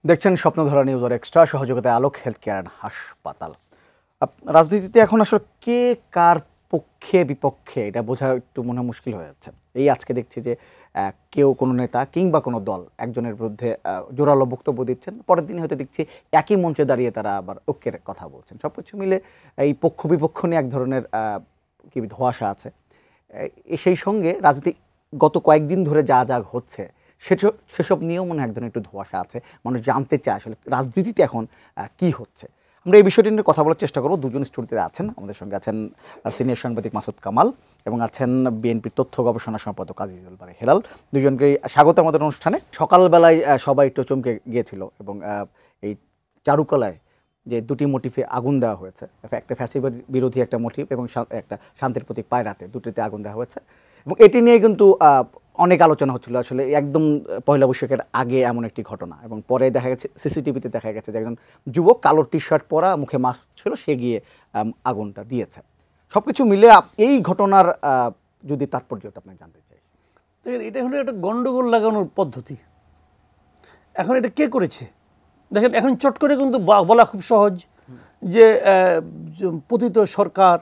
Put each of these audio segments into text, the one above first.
দেখছেন স্বপ্নধারা নিউজ আর এক্সট্রা সহযোগিতায় আলোক health care and হাসপাতাল। রাজনীতিতে এখন আসলে কে কার পক্ষে বিপক্ষে এটা বোঝা একটু মনে মুশকিল হয়ে যাচ্ছে। এই আজকে দেখছি যে কেউ কোনো নেতা কিংবা কোনো দল একজনের বিরুদ্ধে জোরালো বক্তব্য দিচ্ছেন, পরের দিন হয়তো দেখছি একই মঞ্চে দাঁড়িয়ে তারা আবার ঐক্যের কথা বলছেন। সব কিছু মিলে এই পক্ষ বিপক্ষ নিয়ে এক ধরনের কি ধোঁয়াশা আছে। সেই সঙ্গে রাজনীতি গত কয়েকদিন ধরে যা যা হচ্ছে সেসব নিয়েও মনে হয় এক ধরনের একটু ধোঁয়াশা আছে। মানুষ জানতে চায় আসলে রাজনীতিতে এখন কি হচ্ছে। আমরা এই বিষয়টি নিয়ে কথা বলার চেষ্টা করব। দুজন স্টুডিওতে আছেন, আমাদের সঙ্গে আছেন সিনিয়র সাংবাদিক মাসুদ কামাল এবং আছেন বিএনপির তথ্য গবেষণা সম্পাদক আজিজুল বারী হেলাল। দুজনকে স্বাগত আমাদের অনুষ্ঠানে। সকালবেলায় সবাই একটু চমকে গিয়েছিল এবং এই চারুকলায় যে দুটি মোটিফে আগুন দেওয়া হয়েছে, একটা ফ্যাসিবাদ বিরোধী একটা মোটিভ এবং একটা শান্তির প্রতীক পায়রাতে, দুটিতে আগুন দেওয়া হয়েছে এবং এটি নিয়ে কিন্তু অনেক আলোচনা হচ্ছিল। আসলে একদম পয়লা বৈশাখের আগে এমন একটি ঘটনা এবং পরে দেখা গেছে সিসিটিভিতে দেখা গেছে যে একজন যুবক কালো টি শার্ট পরা, মুখে মাস্ক ছিল, সে গিয়ে আগুনটা দিয়েছে। সব কিছু মিলে এই ঘটনার যদি তাৎপর্যটা আপনি জানতে চাই। দেখেন, এটা হলো একটা গন্ডগোল লাগানোর পদ্ধতি। এখন এটা কে করেছে দেখেন, এখন চট করে কিন্তু বলা খুব সহজ যে পতিত সরকার,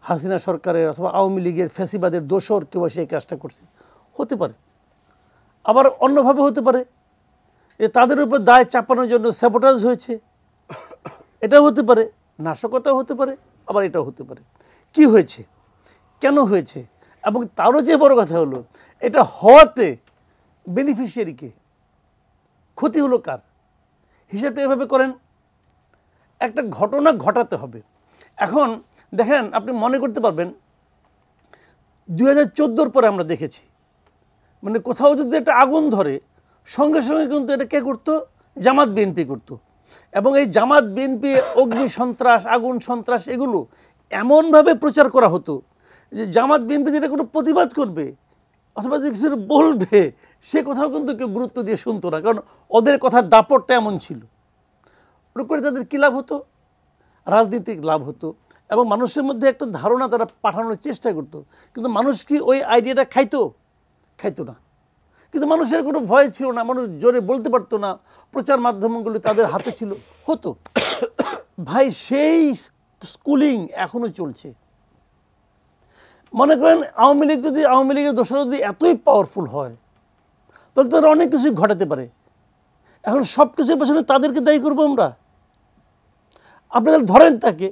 হাসিনা সরকারের অথবা আওয়ামী লীগের ফ্যাসিবাদের দোসর কেউ সেই কাজটা করছে। হতে পারে, আবার অন্যভাবে হতে পারে যে তাদের উপর দায় চাপানোর জন্য স্যাবোটাজ হয়েছে, এটাও হতে পারে, নাশকতাও হতে পারে, আবার এটাও হতে পারে। কি হয়েছে, কেন হয়েছে, এবং তারও যে বড় কথা হলো এটা হওয়াতে বেনিফিশিয়ারিকে ক্ষতি হলো কার, হিসাবটা এভাবে করেন। একটা ঘটনা ঘটাতে হবে। এখন দেখেন, আপনি মনে করতে পারবেন 2014 পরে আমরা দেখেছি, মানে কোথাও যদি একটা আগুন ধরে সঙ্গে সঙ্গে কিন্তু এটা কে করতো, জামাত বিএনপি করতো। এবং এই জামাত বিএনপি অগ্নি সন্ত্রাস, আগুন সন্ত্রাস এগুলো এমনভাবে প্রচার করা হতো যে জামাত বিএনপি যেটা কোনো প্রতিবাদ করবে অথবা যে কিছু বলবে সে কথাও কিন্তু কেউ গুরুত্ব দিয়ে শুনতো না, কারণ ওদের কথার দাপটটা এমন ছিল। ওর করে তাদের কী লাভ হতো, রাজনীতিক লাভ হতো এবং মানুষের মধ্যে একটা ধারণা তারা পাঠানোর চেষ্টা করতো। কিন্তু মানুষ কি ওই আইডিয়াটা খাইতো না। কিন্তু মানুষের কোনো ভয় ছিল না, মানুষ জোরে বলতে পারতো না, প্রচার মাধ্যমগুলো তাদের হাতে ছিল, হতো। ভাই, সেই স্কুলিং এখনও চলছে। মনে করেন আওয়ামী লীগ যদি, আওয়ামী লীগের দোষরা যদি এতই পাওয়ারফুল হয় তাহলে তারা অনেক কিছুই ঘটাতে পারে। এখন সব কিছুর পেছনে তাদেরকে দায়ী করবো আমরা? আপনাদের ধরেন তাকে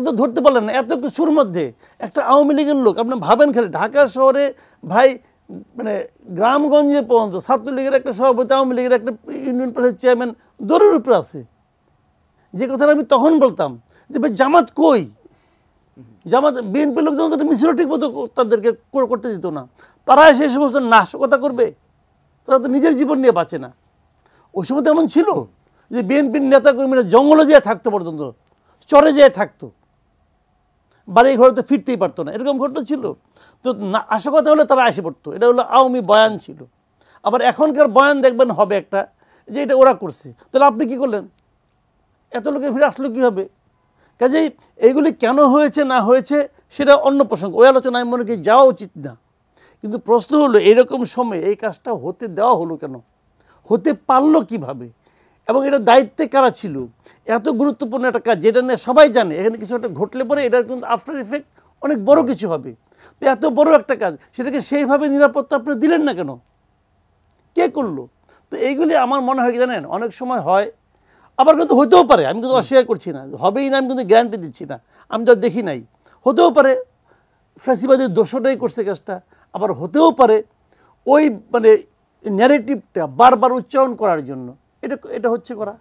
তো ধরতে পারলেন না। এত কিছুর মধ্যে একটা আওয়ামী লীগের লোক, আপনি ভাবেন খালি ঢাকা শহরে ভাই, মানে গ্রামগঞ্জে পর্যন্ত ছাত্রলীগের একটা সভাপতি, আওয়ামী লীগের একটা ইউনিয়ন পরিষদ চেয়ারম্যান দৌড়ের উপরে আছে। যে কথাটা আমি তখন বলতাম যে ভাই জামাত কই, জামাত বিএনপির লোক যখন মিছিল ঠিক মতো তাদেরকে করতে দিত না, তারা সেই সমস্ত নাশকতা করবে? তারা তো নিজের জীবন নিয়ে বাঁচে না। ওই সময় তো এমন ছিল যে বিএনপির নেতাকর্মীরা জঙ্গলে যেয়ে থাকতো, পর্যন্ত চরে যেয়ে থাকতো, বাড়ি ঘরে তো ফিরতেই পারতো না, এরকম ঘটনা ছিল। তো নাশকতা হলে তারা এসে পড়তো। এটা হলো আওয়ামী বয়ান ছিল। আবার এখনকার বয়ান দেখবেন হবে একটা যে এটা ওরা করছে, তাহলে আপনি কি করলেন? এত লোকের ভিড় আসলো কীভাবে? কাজেই এইগুলি কেন হয়েছে না হয়েছে সেটা অন্য প্রসঙ্গ, ওই আলোচনা আমি মনে করি যাওয়া উচিত না। কিন্তু প্রশ্ন হলো এইরকম সময় এই কাজটা হতে দেওয়া হলো কেন, হতে পারলো কিভাবে, এবং এটা দায়িত্বে কারা ছিল? এত গুরুত্বপূর্ণ একটা কাজ যেটা নিয়ে সবাই জানে এখানে কিছু একটা ঘটলে পরে এটার কিন্তু আফটার ইফেক্ট অনেক বড় কিছু হবে। তো এত বড় একটা কাজ সেটাকে সেইভাবে নিরাপত্তা আপনি দিলেন না কেন, কে করলো? তো এইগুলি আমার মনে হয় কি জানেন, অনেক সময় হয়, আবার কিন্তু হতেও পারে, আমি কিন্তু অস্বীকার করছি না, হবেই না আমি কিন্তু গ্যারান্টি দিচ্ছি না, আমি তো দেখি নাই। হতেও পারে ফ্যাসিবাদের দোষটাই করছে কাজটা, আবার হতেও পারে ওই মানে ন্যারেটিভটা বারবার উচ্চারণ করার জন্য এটা হচ্ছে করা।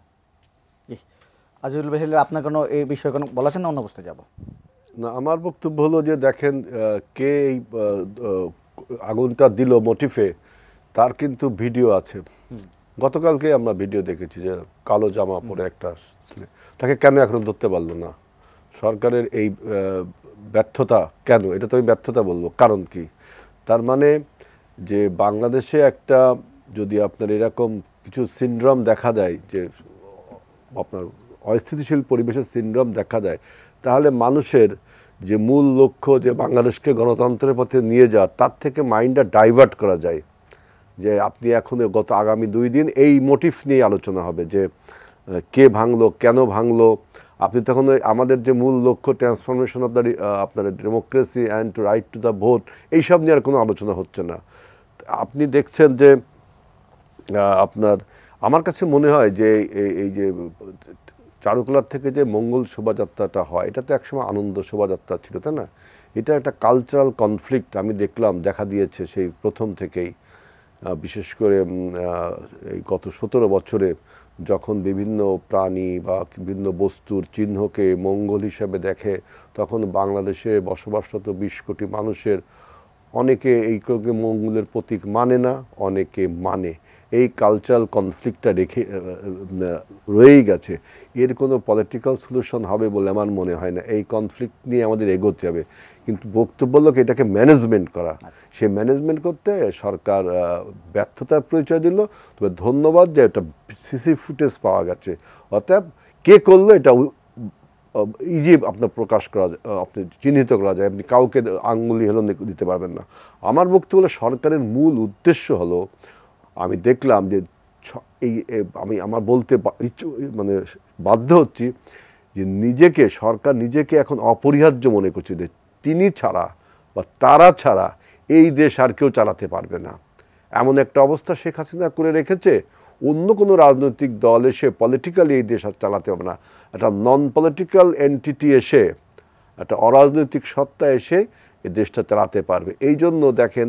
আজিজুল ভাই, আপনার কোনো এই বিষয়ে কোনো বলা আছে না? অন্য অবস্থায় যাব না, আমার বক্তব্য হলো যে দেখেন, কে এই আগুনটা দিল মোটিফে তার কিন্তু ভিডিও আছে। গতকালকে আমরা ভিডিও দেখেছি যে কালো জামা পরে একটা, তাকে কেন এখনো ধরতে পারলো না? সরকারের এই ব্যর্থতা কেন? এটা তো আমি ব্যর্থতা বলবো, কারণ কি? তার মানে যে বাংলাদেশে একটা যদি আপনার এরকম কিছু সিনড্রোম দেখা দেয়, যে আপনার অস্থিতিশীল পরিবেশের সিনড্রোম দেখা দেয়, তাহলে মানুষের যে মূল লক্ষ্য যে বাংলাদেশকে গণতন্ত্রের পথে নিয়ে যাওয়ার, তার থেকে মাইন্ডটা ডাইভার্ট করা যায়। যে আপনি এখন গত আগামী 2 দিন এই মোটিভ নিয়ে আলোচনা হবে যে কে ভাঙলো, কেন ভাঙলো। আপনি তখন আমাদের যে মূল লক্ষ্য ট্রান্সফরমেশন অফ দ্য আপনার democracy and to right to the vote, এইসব নিয়ে আর কোনো আলোচনা হচ্ছে না। আপনি দেখছেন যে আপনার আমার কাছে মনে হয় যে এই যে চারুকলার থেকে যে মঙ্গল শোভাযাত্রাটা হয়, এটা তো একসময় আনন্দ শোভাযাত্রা ছিল, তাই না? এটা একটা কালচারাল কনফ্লিক্ট আমি দেখলাম দেখা দিয়েছে সেই প্রথম থেকেই। বিশেষ করে এই গত 17 বছরে যখন বিভিন্ন প্রাণী বা বিভিন্ন বস্তুর চিহ্নকে মঙ্গল হিসাবে দেখে, তখন বাংলাদেশে বসবাসরত 20 কোটি মানুষের অনেকে এইগুলোকে মঙ্গলের প্রতীক মানে না, অনেকে মানে। এই কালচারাল কনফ্লিক্টটা রয়েই গেছে। এর কোনো পলিটিক্যাল সলিউশন হবে বলে আমার মনে হয় না। এই কনফ্লিক্ট নিয়ে আমাদের এগোতে হবে, কিন্তু বক্তব্য হলো এটাকে ম্যানেজমেন্ট করা। সেই ম্যানেজমেন্ট করতে সরকার ব্যর্থতার পরিচয় দিল। তবে ধন্যবাদ যে এটা সিসি ফুটেজ পাওয়া গেছে। অতএব কে করলো এটা ইজি আপনার প্রকাশ করা, আপনি চিহ্নিত করা যায়। আপনি কাউকে আঙ্গুলি হেলন দিতে পারবেন না। আমার বক্তব্য হলো সরকারের মূল উদ্দেশ্য হলো, আমি দেখলাম যে আমি আমার বলতে মানে বাধ্য হচ্ছি যে সরকার নিজেকে এখন অপরিহার্য মনে করছে যে তিনি ছাড়া বা তারা ছাড়া এই দেশ আর কেউ চালাতে পারবে না। এমন একটা অবস্থা শেখ হাসিনা করে রেখেছে, অন্য কোনো রাজনৈতিক দল এসে পলিটিক্যালি এই দেশ আর চালাতে হবে না। একটা নন পলিটিক্যাল এন্টিটি এসে, একটা অরাজনৈতিক সত্তা এসে এই দেশটা চালাতে পারবে। এই জন্য দেখেন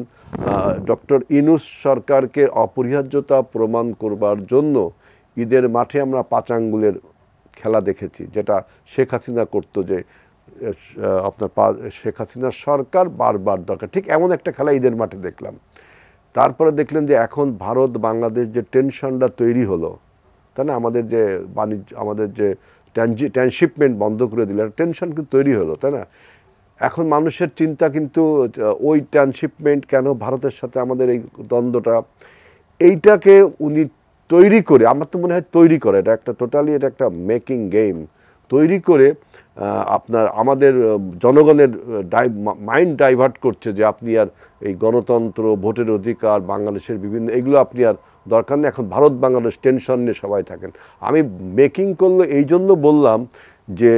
ডক্টর ইউনূস সরকারকে অপরিহার্যতা প্রমাণ করবার জন্য ঈদের মাঠে আমরা 5 আঙ্গুলের খেলা দেখেছি, যেটা শেখ হাসিনা করতো, যে আপনার শেখ হাসিনার সরকার বারবার দরকার, ঠিক এমন একটা খেলা ঈদের মাঠে দেখলাম। তারপরে দেখলেন যে এখন ভারত বাংলাদেশ যে টেনশনটা তৈরি হলো, তাই না? আমাদের যে বাণিজ্য, আমাদের যে ট্রান্সশিপমেন্ট বন্ধ করে দিলে টেনশন কিন্তু তৈরি হলো, তাই না? এখন মানুষের চিন্তা কিন্তু ওই ট্রান্সশিপমেন্ট কেন, ভারতের সাথে আমাদের এই দ্বন্দ্বটা, এইটাকে উনি তৈরি করে, আমার তো মনে হয় তৈরি করে, এটা একটা টোটালি এটা একটা মেকিং গেম তৈরি করে আপনার আমাদের জনগণের মাইন্ড ডাইভার্ট করছে যে আপনি আর এই গণতন্ত্র, ভোটের অধিকার, বাংলাদেশের বিভিন্ন এগুলো আপনি আর দরকার নেই, এখন ভারত বাংলাদেশ টেনশন নিয়ে সবাই থাকেন। আমি মেকিং করলে এই জন্য বললাম যে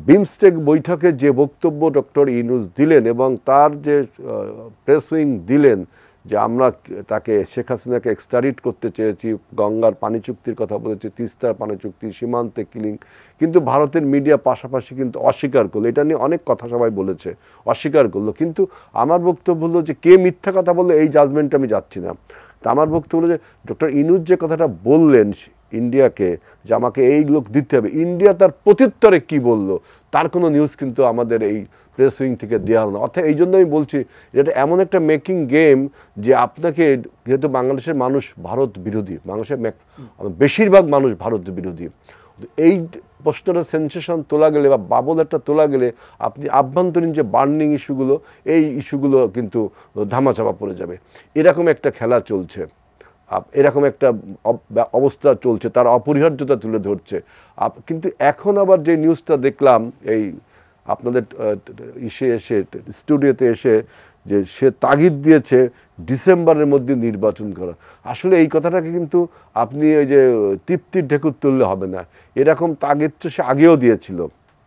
বিমস্টেক বৈঠকে যে বক্তব্য ডক্টর ইউনূস দিলেন এবং তার যে প্রেস উইং দিলেন যে আমরা তাকে শেখ হাসিনাকে এক্সট্রাডিট করতে চেয়েছি, গঙ্গার পানি চুক্তির কথা বলেছি, তিস্তার পানি চুক্তি, সীমান্তে কিলিং, কিন্তু ভারতের মিডিয়া পাশাপাশি কিন্তু অস্বীকার করলো। এটা নিয়ে অনেক কথা সবাই বলেছে, অস্বীকার করলো। কিন্তু আমার বক্তব্য হলো যে কে মিথ্যা কথা বললো এই জাজমেন্টে আমি যাচ্ছি না। তা আমার বক্তব্য হলো যে ডক্টর ইউনূস যে কথাটা বললেন ইন্ডিয়াকে যে আমাকে এই লোক দিতে হবে, ইন্ডিয়া তার প্রত্যুত্তরে কি বললো তার কোনো নিউজ কিন্তু আমাদের এই প্রেস উইং থেকে দেওয়া হলো না। অর্থাৎ এই জন্য আমি বলছি এটা এমন একটা মেকিং গেম যে আপনাকে, যেহেতু বাংলাদেশের মানুষ ভারত বিরোধী, বাংলাদেশের বেশিরভাগ মানুষ ভারত বিরোধী, এই প্রশ্নটা সেন্সেশন তোলা গেলে বা বাবল একটা তোলা গেলে আপনি আভ্যন্তরীণ যে বার্নিং ইস্যুগুলো, এই ইস্যুগুলো কিন্তু ধামাচাপা পড়ে যাবে। এরকম একটা খেলা চলছে, এরকম একটা অবস্থা চলছে, তার অপরিহার্যতা তুলে ধরছে। কিন্তু এখন আবার যে নিউজটা দেখলাম এই আপনাদের এসে স্টুডিওতে এসে, যে সে তাগিদ দিয়েছে ডিসেম্বরের মধ্যে নির্বাচন করা। আসলে এই কথাটাকে কিন্তু আপনি ওই যে তৃপ্তির ঢেকুর তুললে হবে না, এরকম তাগিদ তো সে আগেও দিয়েছিল,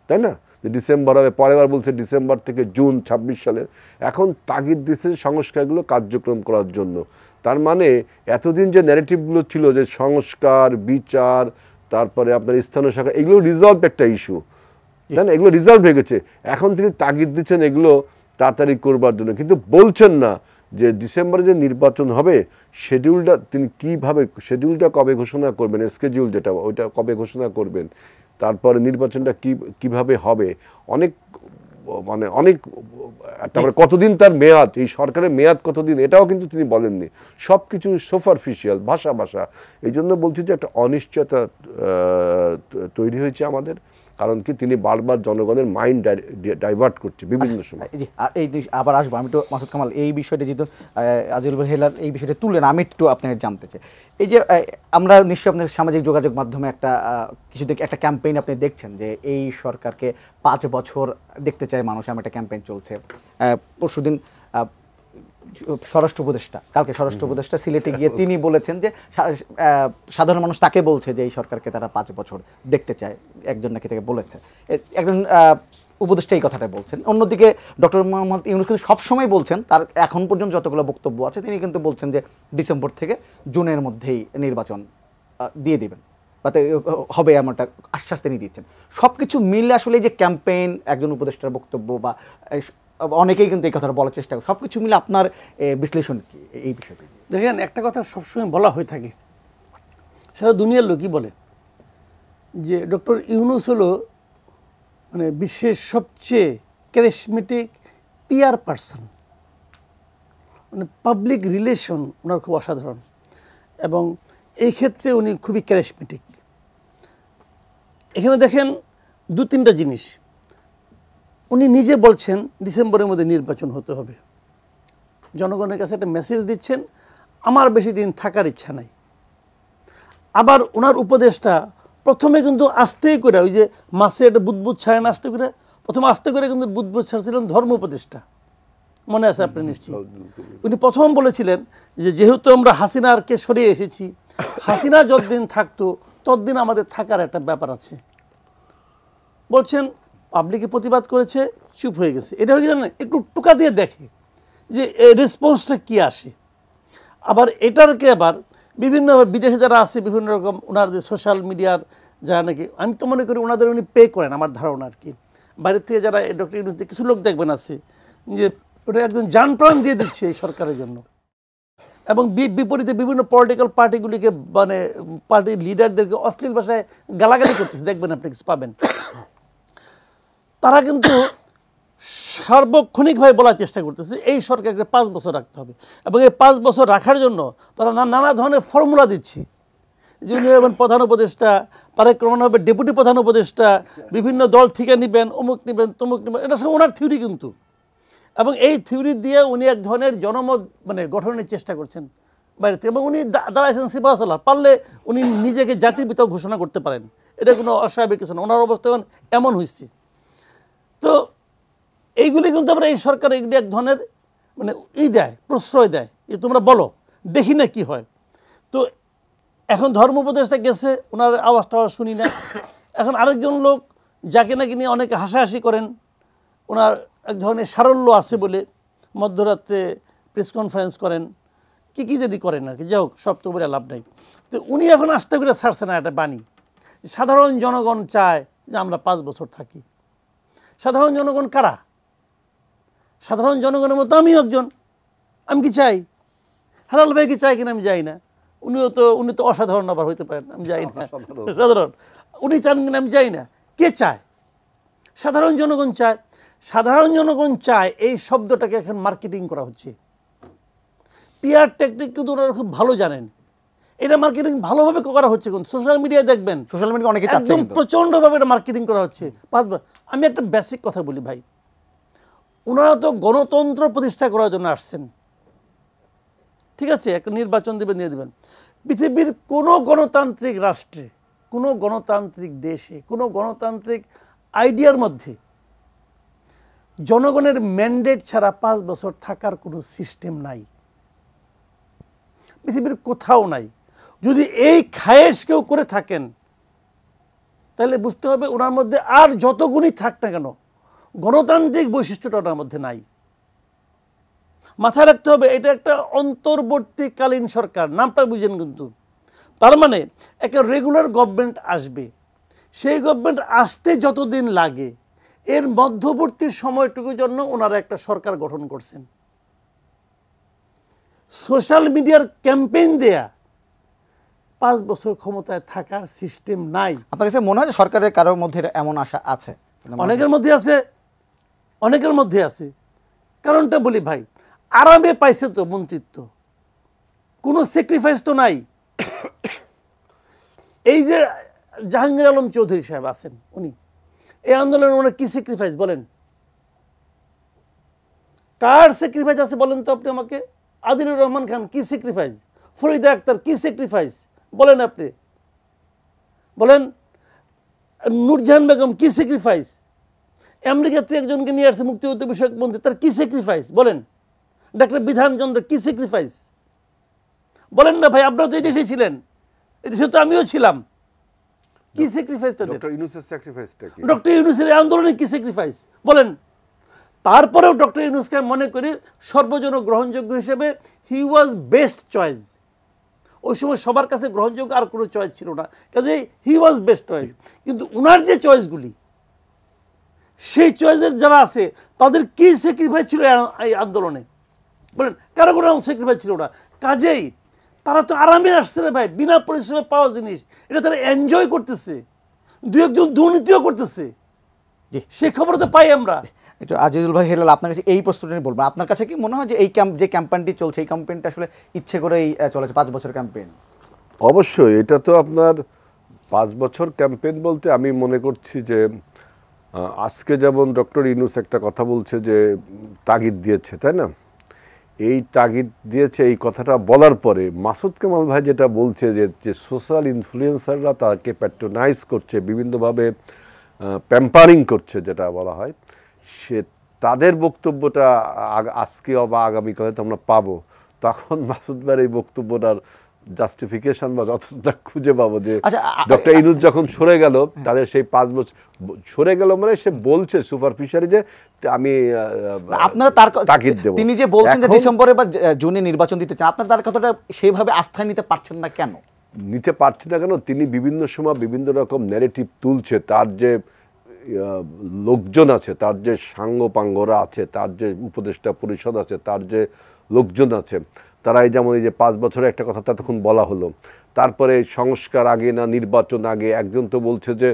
তাই না? যে ডিসেম্বর হবে, পরের বার বলছে ডিসেম্বর থেকে জুন 26 সালের। এখন তাগিদ দিচ্ছে সংস্কারগুলো কার্যক্রম করার জন্য। তার মানে এতদিন যে ন্যারেটিভগুলো ছিল যে সংস্কার, বিচার, তারপরে আপনার স্থানীয় সরকার, এগুলো রিজলভ একটা ইস্যু, তাই না? এগুলো রিজলভ হয়ে গেছে। এখন তিনি তাগিদ দিচ্ছেন এগুলো তাড়াতাড়ি করবার জন্য, কিন্তু বলছেন না যে ডিসেম্বরে যে নির্বাচন হবে শিডিউলটা তিনি কীভাবে, শিডিউলটা কবে ঘোষণা করবেন, স্কেডিউল যেটা ওইটা কবে ঘোষণা করবেন, তারপরে নির্বাচনটা কীভাবে হবে, অনেক মানে অনেক, তারপরে কতদিন তার মেয়াদ, এই সরকারের মেয়াদ কতদিন, এটাও কিন্তু তিনি বলেননি। সব কিছু সুপারফিশিয়াল ভাষা। এই জন্য বলছি যে একটা অনিশ্চয়তা তৈরি হয়েছে আমাদের, কারণ কি তিনি বারবার জনগণের মাইন্ড ডাইভার্ট করছে বিভিন্ন সময়। জি, এই আবার আসবো আমি একটু মাসুদ কামাল, এই বিষয়টা যেহেতু আজিজুল ভাই হেলাল এই বিষয়টা তুললেন, আমি একটু আপনাকে জানতে চাই। এই যে আমরা নিশ্চয়ই আপনার সামাজিক যোগাযোগ মাধ্যমে একটা একটা ক্যাম্পেইন আপনি দেখছেন যে এই সরকারকে 5 বছর দেখতে চায় মানুষ, এমন একটা ক্যাম্পেইন চলছে। পরশুদিন স্বরাষ্ট্র উপদেষ্টা, কালকে স্বরাষ্ট্র উপদেষ্টা সিলেটে গিয়ে তিনি বলেছেন যে সাধারণ মানুষ তাকে বলছে যে এই সরকারকে তারা 5 বছর দেখতে চায়, একজন নাকি তাকে বলেছে, একজন উপদেষ্টা এই কথাটা বলছেন। অন্যদিকে ডক্টর মোহাম্মদ ইউনূস কিন্তু সবসময় বলছেন, তার এখন পর্যন্ত যতগুলো বক্তব্য আছে তিনি কিন্তু বলছেন যে ডিসেম্বর থেকে জুনের মধ্যেই নির্বাচন দিয়ে দিবেন, তাতে হবে এমনটা আশ্বাস তিনি দিচ্ছেন। সব কিছু মিলে আসলে এই যে ক্যাম্পেইন, একজন উপদেষ্টার বক্তব্য বা অনেকেই কিন্তু এই কথাটা বলার চেষ্টা করে, সব কিছু মিলে আপনার বিশ্লেষণ কি এই বিষয়টি? দেখেন, একটা কথা সবসময় বলা হয়ে থাকে, সারা দুনিয়ার লোকই বলে যে ডক্টর ইউনূস হলো মানে বিশ্বের সবচেয়ে ক্যারিসমেটিক পিআর পারসন, মানে পাবলিক রিলেশন ওনার খুব অসাধারণ, এবং এই ক্ষেত্রে উনি খুবই ক্যারিসমেটিক। এখানে দেখেন 2-3টা জিনিস। উনি নিজে বলছেন ডিসেম্বরের মধ্যে নির্বাচন হতে হবে, জনগণের কাছে একটা মেসেজ দিচ্ছেন আমার বেশি দিন থাকার ইচ্ছা নাই। আবার ওনার উপদেশটা প্রথমে কিন্তু আস্তে করে, ওই যে মাসে একটা বুদবুদ ছাড়ে না, আস্তে করে প্রথমে আস্তে করে কিন্তু বুদবুদ ছাড়ছিলেন ধর্ম উপদেষ্টা, মনে আছে আপনার নিশ্চয়ই। উনি প্রথম বলেছিলেন যে যেহেতু আমরা হাসিনারকে সরিয়ে এসেছি, হাসিনা যতদিন থাকতো ততদিন আমাদের থাকার একটা ব্যাপার আছে। বলছেন পাবলিকে প্রতিবাদ করেছে, চুপ হয়ে গেছে। এটা হয়ে জানেন একটু টুকা দিয়ে দেখে যে রেসপন্সটা কি আসে। আবার এটারকে আবার বিভিন্ন বিদেশে যারা আছে বিভিন্ন রকম ওনার যে সোশ্যাল মিডিয়ার যারা নাকি, আমি তো মনে করি ওনাদের উনি পে করেন, আমার ধারণা আর কি। বাইরের থেকে যারা ডক্টর ইউনূস কিছু লোক দেখবেন আছে যে ওটা একজন যান প্রাণ দিয়ে দিচ্ছে এই সরকারের জন্য, এবং বিপরীতে বিভিন্ন পলিটিক্যাল পার্টিগুলিকে মানে পার্টির লিডারদেরকে অশ্লীল ভাষায় গালাগালি করতেছে, দেখবেন আপনি কিছু পাবেন। তারা কিন্তু সার্বক্ষণিকভাবে বলার চেষ্টা করতেছে এই সরকারকে 5 বছর রাখতে হবে, এবং এই 5 বছর রাখার জন্য তারা নানা ধরনের ফর্মুলা দিচ্ছে। যে উনি হবেন প্রধান উপদেষ্টা, তারেক রহমান হবে ডেপুটি প্রধান উপদেষ্টা, বিভিন্ন দল থেকে নেবেন, অমুক নেবেন, তমুক নেবেন, এটা সব ওনার থিওরি কিন্তু। এবং এই থিওরি দিয়ে উনি এক ধরনের জনমত মানে গঠনের চেষ্টা করছেন বাইরে থেকে, এবং উনি দাঁড়াইছেন সিপাহসালার, পারলে উনি নিজেকে জাতির পিতা ঘোষণা করতে পারেন, এটা কোনো অস্বাভাবিক কিছু না। ওনার অবস্থা এমন হয়েছে। তো এইগুলি কিন্তু আমরা এই সরকার এগুলি এক ধরনের মানে দেয়, প্রশ্রয় দেয়, যে তোমরা বলো, দেখি না কি হয়। তো এখন ধর্ম উপদেষ্টা গেছে, ওনার আওয়াজটা শুনি না। এখন আরেকজন লোক যাকে নাকি নিয়ে অনেকে হাসাহাসি করেন, ওনার এক ধরনের সারল্য আছে বলে মধ্যরাত্রে প্রেস কনফারেন্স করেন, কি যদি করেন আর কি, যাই হোক, সব তো বলে লাভ নাই। তো উনি এখন আস্তে করে ছাড়ছে না একটা বাণী, সাধারণ জনগণ চায় যে আমরা 5 বছর থাকি। সাধারণ জনগণ কারা? সাধারণ জনগণের মতো আমিও একজন। আমি কি চাই? হেলাল ভাই কি চাই কিনা আমি যাই না, উনি তো অসাধারণ আবার হইতে পারেন, আমি যাই না। সাধারণ উনি চান কিনা আমি যাই না। কে চায়? সাধারণ জনগণ চায়। সাধারণ জনগণ চায় এই শব্দটাকে এখন মার্কেটিং করা হচ্ছে। পিআর টেকনিক কিন্তু ওনারা খুব ভালো জানেন। এটা মার্কেটিং ভালোভাবে করা হচ্ছে, কিন্তু সোশ্যাল মিডিয়ায় দেখবেন, সোশ্যাল মিডিয়া অনেকে চাচ্ছে, একদম প্রচণ্ডভাবে এটা মার্কেটিং করা হচ্ছে। আমি একটা বেসিক কথা বলি ভাই, ওনারা তো গণতন্ত্র প্রতিষ্ঠা করার জন্য আসছেন, ঠিক আছে? একটা নির্বাচন দেবেন, দিয়ে দেবেন। পৃথিবীর কোনো গণতান্ত্রিক রাষ্ট্রে, কোনো গণতান্ত্রিক দেশে, কোনো গণতান্ত্রিক আইডিয়ার মধ্যে জনগণের ম্যান্ডেট ছাড়া 5 বছর থাকার কোনো সিস্টেম নাই, পৃথিবীর কোথাও নাই। যদি এই খায়েশ কেউ করে থাকেন তাহলে বুঝতে হবে ওনার মধ্যে আর যত গুণই থাক না কেন গণতান্ত্রিক বৈশিষ্ট্যটা ওনার মধ্যে নাই। মাথায় রাখতে হবে এটা একটা অন্তর্বর্তীকালীন সরকার, নামটা বুঝেন কিন্তু। তার মানে একটা রেগুলার গভর্নমেন্ট আসবে, সেই গভর্নমেন্ট আসতে যতদিন লাগে এর মধ্যবর্তী সময়টুকুর জন্য ওনারা একটা সরকার গঠন করছেন। সোশ্যাল মিডিয়ার ক্যাম্পেইন দেয়া 5 বছর ক্ষমতায় থাকার সিস্টেম নাই। আপনার কাছে মনে হয় সরকারের কারোর মধ্যে এমন আশা আছে? অনেকের মধ্যে আছে, অনেকের মধ্যে আছে। কারণটা বলি ভাই, আরামে পাইছে তো মন্ত্রিত্ব, কোনো স্যাক্রিফাইস তো নাই। এই যে জাহাঙ্গীর আলম চৌধুরী সাহেব আছেন, উনি এই আন্দোলনে ওনার কি স্যাক্রিফাইস বলেন? কার স্যাক্রিফাইস আছে বলেন তো আপনি আমাকে? আদিলুর রহমান খান কি স্যাক্রিফাইস? ফরিদা আক্তার কি স্যাক্রিফাইস বলেন আপনি? বলেন নূরজাহান বেগম কি স্যাক্রিফাইস? আমেরিকাতে একজনকে নিয়ে আসছে মুক্তিযুদ্ধ বিষয়ক মন্ত্রী, তার কি স্যাক্রিফাইস বলেন? ডাক্তার বিধানচন্দ্র কি স্যাক্রিফাইস বলেন না ভাই, আপনারা তো এই দেশে ছিলেন, এই দেশে তো আমিও ছিলাম। কি স্যাক্রিফাইস তাদের? ডক্টর ইউনূসের স্যাক্রিফাইসটা কি? ডক্টর ইউনূসের আন্দোলনে কি স্যাক্রিফাইস বলেন? তারপরেও ডক্টর ইউনূসকে মনে করি সর্বজন গ্রহণযোগ্য হিসেবে হি ওয়াজ বেস্ট চয়েস। ওই সময় সবার কাছে গ্রহণযোগ্য আর কোনো চয়েস ছিল না, কাজে হি ওয়াজ বেস্ট চয়েস। কিন্তু ওনার যে চয়েসগুলি, সেই চয়েসের যারা আছে তাদের কি স্যাক্রিফাইস ছিল এই আন্দোলনে বলেন? কারো কোনো স্যাক্রিফাইস ছিল না। কাজেই তারা তো আরামে আসছে রে ভাই, বিনা পরিশ্রমে পাওয়া জিনিস, এটা তারা এনজয় করতেছে, দু একজন দুর্নীতিও করতেছে, সেই খবর তো পাই আমরা। একটু আজিজুল ভাই হেলাল, আপনার কাছে এই প্রশ্নটা নিয়ে বলবেন, আপনার কাছে কি মনে হয় যে এই যে ক্যাম্পেইনটি চলছে, এই ক্যাম্পেইনটা আসলে ইচ্ছে করেই চলেছে, 5 বছর ক্যাম্পেইন? অবশ্যই এটা তো আপনার 5 বছর ক্যাম্পেইন বলতে আমি মনে করছি যে আজকে যেমন ডক্টর ইউনূস একটা কথা বলছে যে তাগিদ দিয়েছে, তাই না? এই তাগিদ দিয়েছে, এই কথাটা বলার পরে মাসুদ কামাল ভাই যেটা বলছে যে সোশ্যাল ইনফ্লুয়েন্সাররা তাকে প্যাট্রোনাইজ করছে, বিভিন্নভাবে প্যাম্পারিং করছে যেটা বলা হয়, সে তাদের বক্তব্যটা আজকে বা আগামীকালে তো আমরা পাবো, তখন মাসুদ ভাইয়ের এই বক্তব্যটার জাস্টিফিকেশন বা যতটা খুঁজে পাবো যে ডক্টর ইউনূস যখন সরে গেল, তাদের সেই 5 বছর সরে গেল, মানে সে বলছে সুপারফিশিয়ালি যে আমি আপনারা তার তাগিদ দেব। তিনি যে বলছেন যে ডিসেম্বরে বা জুনে নির্বাচন দিতে চান, আপনারা তার কথাটা সেইভাবে আস্থায় নিতে পারছেন না কেন? নিতে পারছি না কেন? তিনি বিভিন্ন সময় বিভিন্ন রকম ন্যারেটিভ তুলছে, তার যে লোকজন আছে, তার যে সাঙ্গপাঙ্গরা আছে, তার যে উপদেষ্টা পরিষদ আছে, তার যে লোকজন আছে, তারা এই যেমন এই যে 5 বছরে একটা কথা তখন বলা হলো, তারপরে সংস্কার আগে না নির্বাচন আগে, একজন তো বলছে যে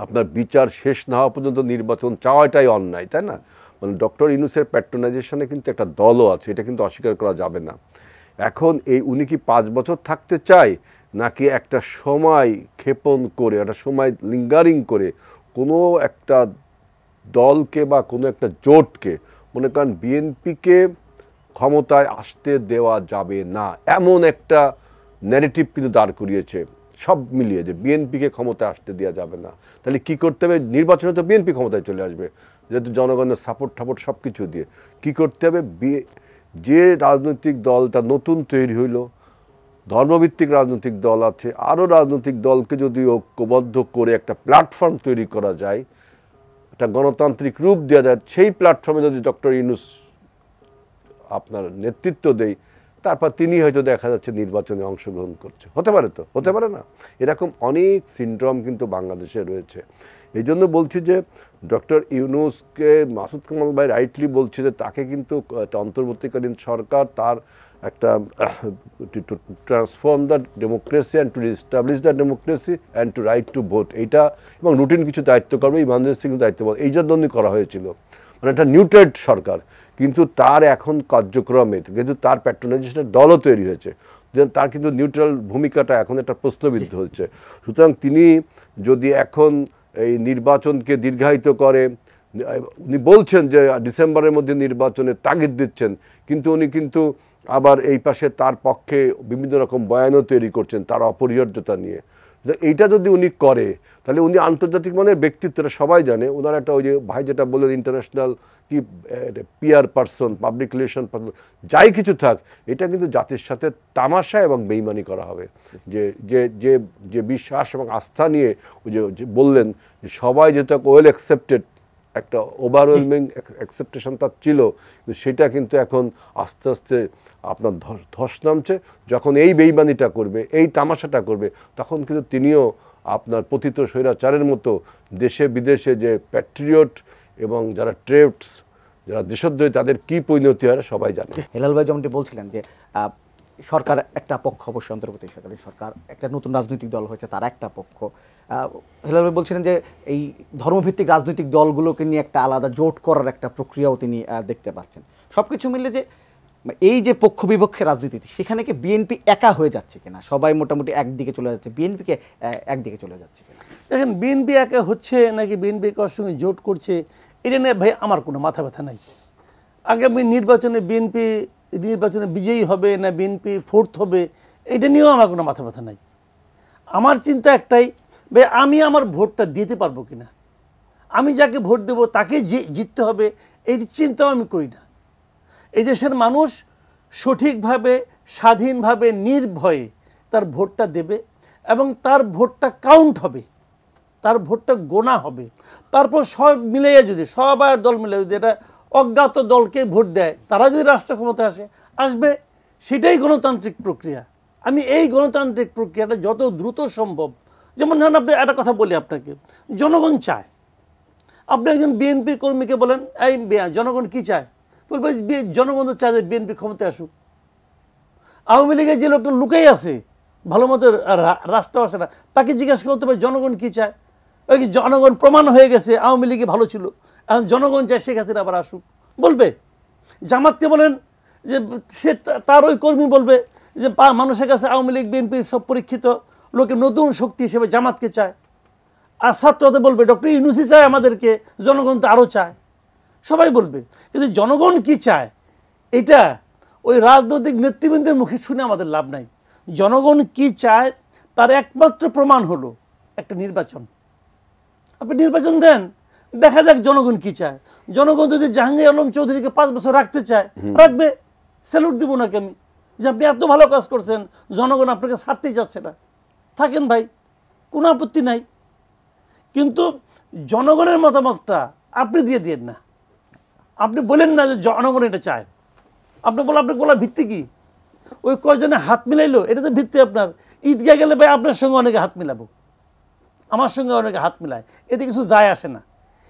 আপনার বিচার শেষ না হওয়া পর্যন্ত নির্বাচন চাওয়াটাই অন্যায়, তাই না? মানে ডক্টর ইউনূসের প্যাট্রোনাইজেশনে কিন্তু একটা দলও আছে, এটা কিন্তু অস্বীকার করা যাবে না। এখন এই উনি কি 5 বছর থাকতে চায়, নাকি একটা সময় ক্ষেপণ করে, একটা সময় লিঙ্গারিং করে কোনো একটা দলকে বা কোনো একটা জোটকে, মনে করেন বিএনপিকে ক্ষমতায় আসতে দেওয়া যাবে না, এমন একটা ন্যারেটিভ কিন্তু দাঁড় করিয়েছে সব মিলিয়ে, যে বিএনপিকে ক্ষমতায় আসতে দেওয়া যাবে না। তাহলে কি করতে হবে? নির্বাচনে তো বিএনপি ক্ষমতায় চলে আসবে, যেহেতু জনগণের সাপোর্ট ঠাপোর্ট সব কিছু দিয়ে। কি করতে হবে? যে রাজনৈতিক দলটা নতুন তৈরি হইল, ধর্মভিত্তিক রাজনৈতিক দল আছে, আরও রাজনৈতিক দলকে যদি ঐক্যবদ্ধ করে একটা প্ল্যাটফর্ম তৈরি করা যায়, একটা গণতান্ত্রিক রূপ দেওয়া যায়, সেই প্ল্যাটফর্মে যদি ডক্টর ইউনূস আপনার নেতৃত্ব দেয়, তারপর তিনি হয়তো দেখা যাচ্ছে নির্বাচনে অংশগ্রহণ করছে, হতে পারে, তো হতে পারে না? এরকম অনেক সিনড্রোম কিন্তু বাংলাদেশে রয়েছে। এই জন্য বলছি যে ডক্টর ইউনূসকে মাসুদ কামাল ভাই রাইটলি বলছে যে তাকে কিন্তু অন্তর্বর্তীকালীন সরকার তার একটা to transform the democracy and to reestablish the democracy and to right to vote, এইটা এবং রুটিন কিছু দায়িত্ব করবে, ইমার্জেন্সি কিন্তু দায়িত্ব পাবে, এই জন্যই করা হয়েছিল। মানে একটা নিউট্রাল সরকার, কিন্তু তার এখন কার্যক্রমে কিন্তু তার প্যাট্রোনাইজেশনের দলও তৈরি হয়েছে, তার কিন্তু নিউট্রাল ভূমিকাটা এখন একটা প্রশ্নবিদ্ধ হচ্ছে। সুতরাং তিনি যদি এখন এই নির্বাচনকে দীর্ঘায়িত করে, উনি বলছেন যে ডিসেম্বরের মধ্যে নির্বাচনের তাগিদ দিচ্ছেন, কিন্তু উনি কিন্তু আবার এই পাশে তার পক্ষে বিভিন্ন রকম বয়ানও তৈরি করছেন তার অপরিহার্যতা নিয়ে। এইটা যদি উনি করে, তাহলে উনি আন্তর্জাতিক মানের ব্যক্তিত্বটা সবাই জানে, ওনার একটা ওই যে ভাই যেটা বললেন ইন্টারন্যাশনাল কি PR person, public relation person, যাই কিছু থাক, এটা কিন্তু জাতির সাথে তামাশা এবং বেইমানি করা হবে। যে যে যে যে বিশ্বাস এবং আস্থা নিয়ে ওই যে বললেন যে সবাই যেটা ওয়েল অ্যাকসেপ্টেড, একটা ওভারওয়েলমিং অ্যাকসেপ্টেশন তার ছিল, সেটা কিন্তু এখন আস্তে আস্তে আপনার ধস নামছে। যখন এই বেইমানিটা করবে, এই তামাশাটা করবে, তখন কিন্তু তিনিও আপনার পতিত স্বৈরাচারের মতো দেশে বিদেশে যে প্যাট্রিয়ট এবং যারা ট্রেডস, যারা দেশদ্রোহী, তাদের কি পরিণতি হয় সবাই জানে। হেলাল ভাই যেমনটি বলছিলেন যে সরকার একটা পক্ষ, অবশ্যই অন্তর্বর্তী সরকারি সরকার, একটা নতুন রাজনৈতিক দল হয়েছে তার একটা পক্ষ। হেলাল ভাই বলছিলেন যে এই ধর্মভিত্তিক রাজনৈতিক দলগুলোকে নিয়ে একটা আলাদা জোট করার একটা প্রক্রিয়াও তিনি দেখতে পাচ্ছেন। সব কিছু মিলে যে এই যে পক্ষ বিপক্ষের রাজনীতি, সেখানে কি বিএনপি একা হয়ে যাচ্ছে কিনা? সবাই মোটামুটি একদিকে চলে যাচ্ছে, বিএনপিকে একদিকে চলে যাচ্ছে কিনা? দেখেন, বিএনপি একা হচ্ছে নাকি বিএনপি কার সঙ্গে জোট করছে, এটা নিয়ে ভাই আমার কোনো মাথা ব্যথা নাই। আগামী নির্বাচনে বিএনপি নির্বাচনে বিজয়ী হবে না বিএনপি ফোর্থ হবে, এটা নিয়েও আমার কোনো মাথা ব্যথা নাই। আমার চিন্তা একটাই, ভাই আমি আমার ভোটটা দিতে পারবো কিনা, আমি যাকে ভোট দেবো তাকে জিততে হবে, এই চিন্তাও আমি করি না। এই দেশের মানুষ সঠিকভাবে স্বাধীনভাবে নির্ভয়ে তার ভোটটা দেবে এবং তার ভোটটা কাউন্ট হবে, তার ভোটটা গোনা হবে। তারপর সব মিলিয়ে যদি সবার দল মিলে যদি এটা অজ্ঞাত দলকে ভোট দেয়, তারা যদি রাষ্ট্র ক্ষমতায় আসবে, সেটাই গণতান্ত্রিক প্রক্রিয়া। আমি এই গণতান্ত্রিক প্রক্রিয়াটা যত দ্রুত সম্ভব, যেমন ধরেন আপনি একটা কথা বলি আপনাকে, জনগণ চায়, আপনি একজন বিএনপি কর্মীকে বলেন এই জনগণ কি চায়, বলবে জনগণ তো চায় যে বিএনপি ক্ষমতায় আসুক। আওয়ামী লীগের যে লোকটা লুকাই আছে, ভালো মতো রাষ্ট্র আসে না, তাকে জিজ্ঞাসা করতে হবে জনগণ কি চায়। ওই জনগণ প্রমাণ হয়ে গেছে আওয়ামী লীগে ভালো ছিল, এখন জনগণ চায় শেখ হাসিনা আবার আসুক, বলবে। জামাতকে বলেন যে সে তার ওই কর্মী বলবে যে মানুষের কাছে আওয়ামী লীগ বিএনপি সব পরীক্ষিত, লোকে নতুন শক্তি হিসেবে জামাতকে চায়। আর ছাত্রদের বলবে ডক্টর ইউনূসই চায় আমাদেরকে, জনগণ তো আরও চায়, সবাই বলবে। কিন্তু জনগণ কি চায় এটা ওই রাজনৈতিক নেতৃবৃন্দের মুখে শুনে আমাদের লাভ নাই। জনগণ কি চায় তার একমাত্র প্রমাণ হলো একটা নির্বাচন। আপনি নির্বাচন দেন, দেখা যাক জনগণ কি চায়। জনগণ যদি জাহাঙ্গীর আলম চৌধুরীকে 5 বছর রাখতে চায়, রাখবে, স্যালুট দিব নাকি আমি, যে আপনি এত ভালো কাজ করছেন, জনগণ আপনাকে ছাড়তেই যাচ্ছে না, থাকেন ভাই, কোনো আপত্তি নাই। কিন্তু জনগণের মতামতটা আপনি দিয়ে দিয়েন না, আপনি বলেন না যে জনগণ এটা চায়। আপনি বলেন, আপনি বলার ভিত্তি কি? ওই কয়জনে হাত মিলাইলো, এটা তো ভিত্তি আপনার। ঈদগাহ গেলে ভাই আপনার সঙ্গে অনেকে হাত মিলাবো, আমার সঙ্গে অনেকে হাত মিলায়, এতে কিছু যায় আসে না।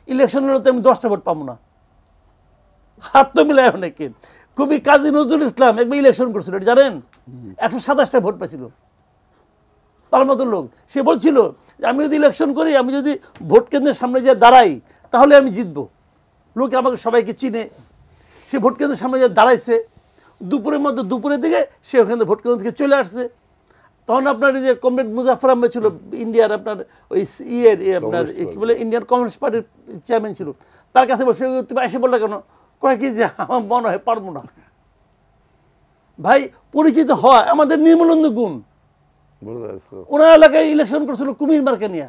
ইলেকশন হলে তো আমি 10টা ভোট পাবো না, হাত তো মিলায় অনেকে। কবি কাজী নজরুল ইসলাম একবার ইলেকশন করছিল, এটা জানেন, 127টা ভোট পেয়েছিল, তার মতো লোক। সে বলছিল যে আমি যদি ইলেকশন করি, আমি যদি ভোট কেন্দ্রের সামনে গিয়ে দাঁড়াই, তাহলে আমি জিতবো, লোকে আমাকে সবাইকে চিনে। সে ভোট কেন্দ্রের সামনে গিয়ে দাঁড়াইছে, দুপুরের দিকে সে ওখানে ভোট কেন্দ্র থেকে চলে আসছে। তখন আপনার এই যে কমরেড মুজাফর আহমেদ ছিল ইন্ডিয়ার আপনার ওই আপনার কি বলে ইন্ডিয়ান কমিউনিস্ট পার্টির চেয়ারম্যান ছিল, তার কাছে বসে তুমি এসে বললে কেন, কয় কি যে আমার মনে হয় পারবো না। ভাই, পরিচিত হওয়া আমাদের নির্মলন্দ গুণ। ওনার এলাকায় ইলেকশন করছিল কুমির মার্কা নিয়ে,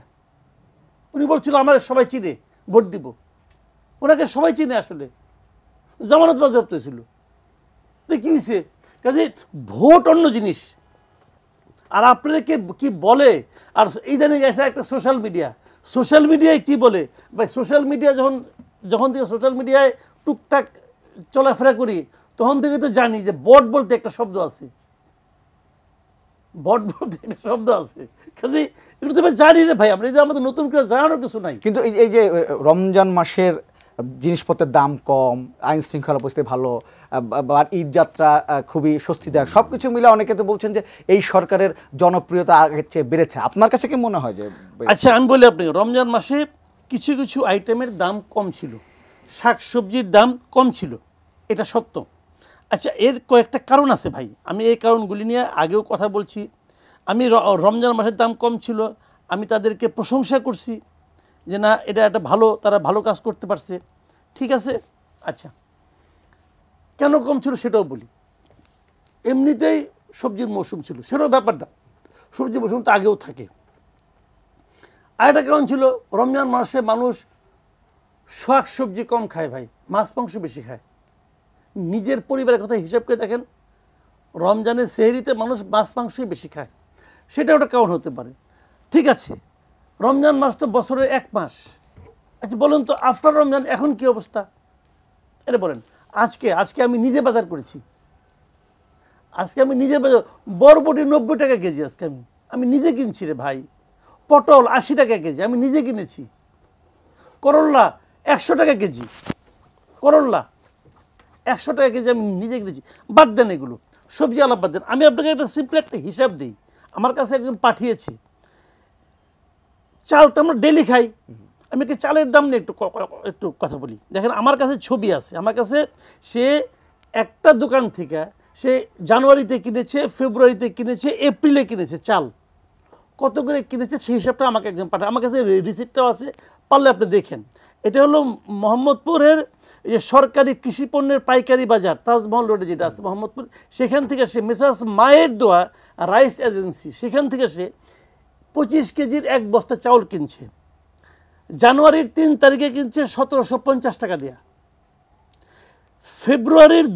উনি বলছিল আমার সবাই চিনে, ভোট দিব। ওনাকে সবাই চিনে, আসলে জামানত বাজেয়াপ্ত হয়েছিল। তো কি হয়েছে, কাজে ভোট অন্য জিনিস। আর আপনারা কি বলে, আর ইদানিং গেছে একটা সোশ্যাল মিডিয়ায় কি বলে ভাই, সোশ্যাল মিডিয়া যখন থেকে সোশ্যাল মিডিয়ায় টুকটাক চলাফেরা করি, তখন থেকে তো জানি যে বট বলতে একটা শব্দ আছে, বট বলতে একটা শব্দ আছে। কাজে এগুলো তো জানি রে ভাই, আমরা যে আমাদের নতুন করে জানানোর কিছু নাই। কিন্তু এই যে রমজান মাসের জিনিসপত্রের দাম কম, আইন শৃঙ্খলা পরিস্থিতি ভালো, আর ঈদ যাত্রা খুবই স্বস্তিদায়ক, সব কিছু মিলে অনেকে তো বলছেন যে এই সরকারের জনপ্রিয়তা আগের চেয়ে বেড়েছে। আপনার কাছে কি মনে হয় যে? আচ্ছা, আমি বলি আপনাকে, রমজান মাসে কিছু কিছু আইটেমের দাম কম ছিল, শাকসবজির দাম কম ছিল, এটা সত্য। আচ্ছা, এর কয়েকটা কারণ আছে ভাই, আমি এই কারণগুলি নিয়ে আগেও কথা বলছি। আমি রমজান মাসের দাম কম ছিল, আমি তাদেরকে প্রশংসা করছি যে না, এটা একটা ভালো, তারা ভালো কাজ করতে পারছে, ঠিক আছে। আচ্ছা, কেন কম ছিল সেটাও বলি। এমনিতেই সবজির মৌসুম ছিল, সেটাও ব্যাপারটা, সবজির মৌসুম তো আগেও থাকে। আরেকটা কারণ ছিল, রমজান মাসে মানুষ শাক সবজি কম খায় ভাই, মাছ মাংস বেশি খায়। নিজের পরিবারের কথা হিসাব করে দেখেন, রমজানের সেহরিতে মানুষ মাছ মাংসই বেশি খায়, সেটা ওটা কারণ হতে পারে। ঠিক আছে, রমজান মাস তো বছরের 1 মাস। আচ্ছা বলুন তো, আফটার রমজান এখন কি অবস্থা এটা বলেন। আজকে আমি নিজে বাজার করেছি, আজকে আমি নিজে বাজার, বরবটি 90 টাকা কেজি আজকে আমি নিজে কিনছি রে ভাই। পটল 80 টাকা কেজি আমি নিজে কিনেছি। করল্লা 100 টাকা কেজি, করল্লা 100 টাকা কেজি আমি নিজে কিনেছি। বাদ দেন এগুলো, সবজি আলাপ বাদ দেন। আমি আপনাকে একটা সিম্পল একটা হিসাব দিই, আমার কাছে একজন পাঠিয়েছি। চাল তো আমরা ডেলি খাই, আমি কি চালের দাম নিয়ে একটু কথা বলি। দেখেন, আমার কাছে ছবি আছে, আমার কাছে সে একটা দোকান থেকে সে জানুয়ারিতে কিনেছে, ফেব্রুয়ারিতে কিনেছে, এপ্রিলে কিনেছে চাল, কত করে কিনেছে সেই হিসাবটা আমাকে একজন পাঠায়। আমার কাছে রিসিপ্টটাও আছে, পারলে আপনি দেখেন। এটা হলো মোহাম্মদপুরের যে সরকারি কৃষি পণ্যের পাইকারি বাজার, তাজমহল রোডে যেটা আছে মোহাম্মদপুর, সেখান থেকে সে মেসার্স মায়ের দোয়া রাইস এজেন্সি, সেখান থেকে সে 25 কেজির 1 বস্তা চাউল কিনছে। জানুয়ারির 3 তারিখে কিনছে 1750 টাকা দেয়া। ফেব্রুয়ারির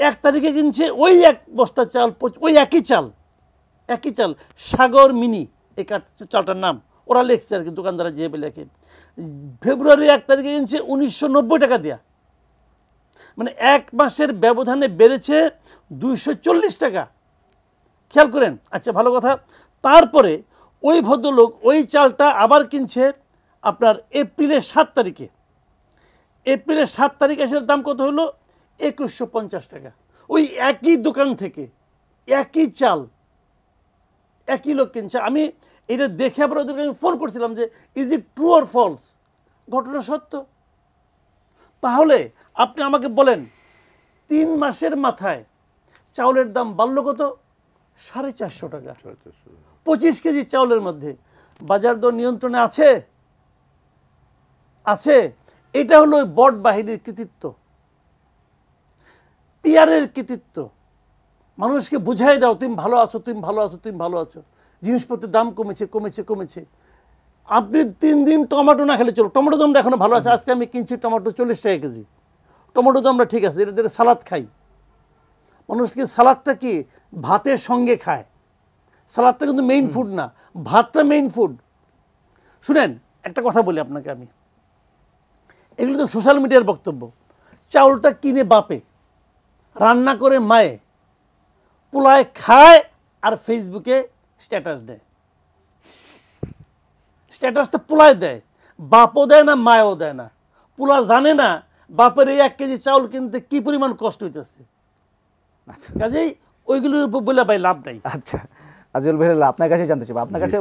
1 তারিখে কিনছে ওই এক বস্তা চাল, ওই একই চাল সাগর মিনি, এই চালটার নাম ওরা লিখছে আর কি, দোকানদারা যেভাবে লেখে। ফেব্রুয়ারি 1 তারিখে কিনছে 1990 টাকা দেয়া, মানে 1 মাসের ব্যবধানে বেড়েছে 240 টাকা। খেয়াল করেন। আচ্ছা, ভালো কথা। তারপরে ওই ভদ্রলোক ওই চালটা আবার কিনছে আপনার এপ্রিলের 7 তারিখে। এপ্রিলের 7 তারিখে এসে দাম কত হলো? 2150 টাকা। ওই একই দোকান থেকে একই চাল একই লোক কিনছে। আমি এটা দেখে আবার ওদেরকে আমি ফোন করছিলাম যে is it true or false? ঘটনা সত্য। তাহলে আপনি আমাকে বলেন 3 মাসের মাথায় চাউলের দাম বাড়ল কত? 450 টাকা। 25 কেজি চাউলের মধ্যে বাজার দর নিয়ন্ত্রণে আছে? আছে। এটা হলো ওই বট বাহিনীর কৃতিত্ব, পিয়ারের কৃতিত্ব। মানুষকে বুঝাই দাও তুমি ভালো আছো, তুমি ভালো আছো, তুমি ভালো আছো। জিনিসপত্রের দাম কমেছে কমেছে কমেছে। আপনি 3 দিন টমেটো না খেলে চলো, টমেটো দামটা এখনো ভালো আছে। আজকে আমি কিনছি টমেটো 40 টাকা কেজি। টমেটো দামটা ঠিক আছে, এটা দিয়ে সালাদ খাই। মানুষকে সালাদটা কি ভাতের সঙ্গে খায়। সালাদটা কিন্তু মেইন ফুড না, ভাতটা মেইন ফুড। শুনেন, একটা কথা বলি আপনাকে আমি, এগুলো তো সোশ্যাল মিডিয়ার বক্তব্য। চাউলটা কিনে বাপে, রান্না করে মায়ে, পোলায় খায় আর ফেসবুকে স্ট্যাটাস দেয়। স্ট্যাটাসটা পোলায় দেয়, বাপও দেয় না, মায়ও দেয় না। পোলা জানে না বাপের এই 1 কেজি চাউল কিনতে কি পরিমাণ কষ্ট হইতেছে। কাজেই ওইগুলোর উপর বলে ভাই লাভ নাই। আচ্ছা আজিজুল ভাই, আপনার কাছে জানতে চাইব, আপনার কাছে